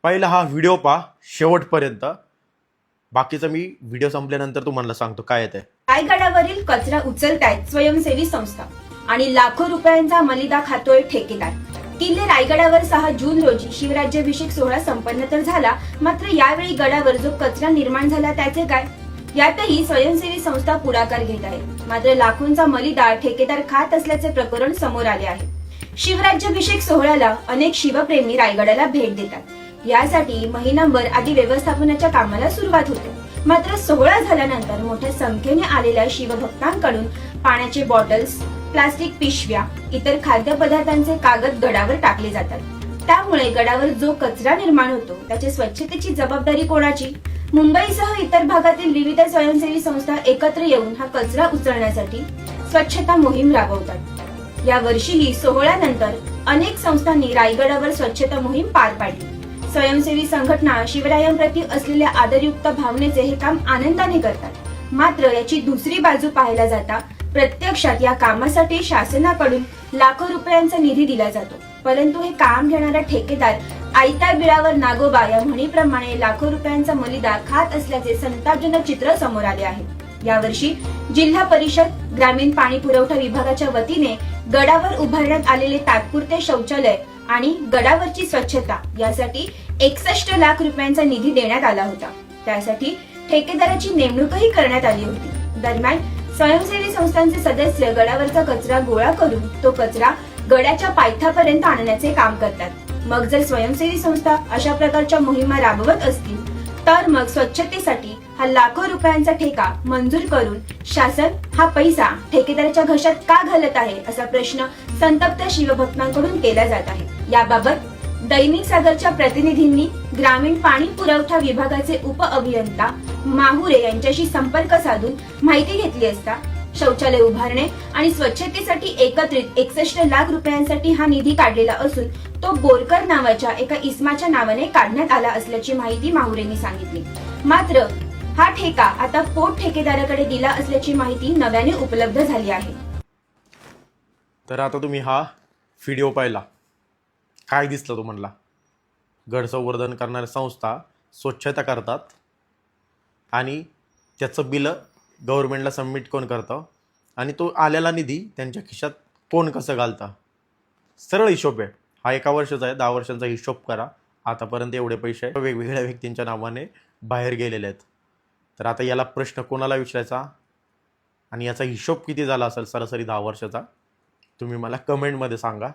पहिला हा व्हिडिओ पहा शेवटपर्यंत. बाकीचं मी व्हिडिओ संपल्यानंतर तुम्हाला सांगतो काय येते. रायगडावरील कचरा उचलतायत स्वयंसेवी संस्था आणि लाखो रुपयांचा मलिदा खातोय ठेकेदार. किल्ले रायगडावर 6 जून रोजी शिवराज्याभिषेक सोहळा संपन्न तर झाला, मात्र यावेळी गडावर जो कचरा निर्माण झाला त्याचे काय? यातही स्वयंसेवी संस्था पुढाकार घेत आहे. मात्र लाखोंचा मलिदा ठेकेदार खात असल्याचे प्रकरण समोर आले आहे. शिवराज्याभिषेक सोहळ्याला अनेक शिवप्रेमी रायगडाला भेट देतात. यासाठी महिनाभर आधी व्यवस्थापनाच्या कामाला सुरुवात होते. मात्र सोहळा झाल्यानंतर मोठ्या संख्येने आलेल्या शिवभक्तांकडून पाण्याचे बॉटल्स, प्लास्टिक पिशव्या, इतर खाद्यपदार्थांचे कागद गडावर टाकले जातात. त्यामुळे गडावर जो कचरा निर्माण होतो त्याची स्वच्छतेची जबाबदारी कोणाची? मुंबईसह इतर भागातील विविध स्वयंसेवी संस्था एकत्र येऊन हा कचरा उचलण्यासाठी स्वच्छता मोहीम राबवतात. या वर्षीही सोहळ्यानंतर अनेक संस्थांनी रायगडावर स्वच्छता मोहीम पार पाडली. स्वयंसेवी संघटना शिवरायांप्रती असलेल्या आदरयुक्त भावनेचे हे काम आनंदाने करतात. मात्र याची दुसरी बाजू पाहायला जाता प्रत्यक्षात या कामासाठी शासनाकडून लाखो रुपयांचा निधी दिला जातो, परंतु हे काम घेणारा ठेकेदार आयत्या बिळावर नागोबा या म्हणीप्रमाणे लाखो रुपयांचा मलिदा खात असल्याचे संतापजनक चित्र समोर आले आहे. यावर्षी जिल्हा परिषद ग्रामीण पाणी पुरवठा विभागाच्या वतीने गडावर उभारण्यात आलेले तात्पुरते शौचालय आणि गडावरची स्वच्छता यासाठी 61 लाख रुपयांचा निधी देण्यात आला होता. त्यासाठी ठेकेदाराची नेमणूकही करण्यात आली होती. दरम्यान स्वयंसेवी संस्थांचे सदस्य गडावरचा कचरा गोळा करून तो कचरा गडाच्या पायथ्यापर्यंत आणण्याचे काम करतात. मग जर स्वयंसेवी संस्था अशा प्रकारच्या मोहिमा राबवत असतील तर मग स्वच्छतेसाठी हा लाखो रुपयांचा ठेका मंजूर करून शासन हा पैसा ठेकेदाराच्या घशात का घालत आहे असा प्रश्न संतप्त शिवभक्तांकडून केला जात आहे. याबाबत दैनिक सागरच्या प्रतिनिधींनी ग्रामीण पाणी पुरवठा विभागाचे उप अभियंता माहुरे यांच्याशी संपर्क साधून माहिती घेतली असता शौचालय उभारणे आणि स्वच्छतेसाठी एकत्रित 61 लाख रुपयांसाठी हा निधी काढलेला असून तो बोरकर नावाच्या एका इसमाच्या नावाने काढण्यात आला असल्याची माहिती माहुरेंनी सांगितली. मात्र हा ठेका आता पोट ठेकेदाराकडे दिला असल्याची माहिती नव्याने उपलब्ध झाली आहे. तर आता तुम्ही हा व्हिडिओ पाहिला, काय दिसलं तुम्हाला? गड संवर्धन करणाऱ्या संस्था स्वच्छता करतात आणि त्याचं बिल गव्हर्नमेंटला सबमिट कोण करतं आणि तो आलेला निधी त्यांच्या खिशात कोण कसं घालतं? सरळ हिशोब आहे हा. 1 वर्षाचा आहे, 10 वर्षांचा हिशोब करा. आतापर्यंत एवढे पैसे वेगवेगळ्या व्यक्तींच्या नावाने बाहेर गेलेले आहेत. तर आता याला प्रश्न कोणाला विचारायचा आणि याचा हिशोब किती झाला असेल सरासरी 10 वर्षाचा? तुम्ही मला कमेंटमध्ये सांगा.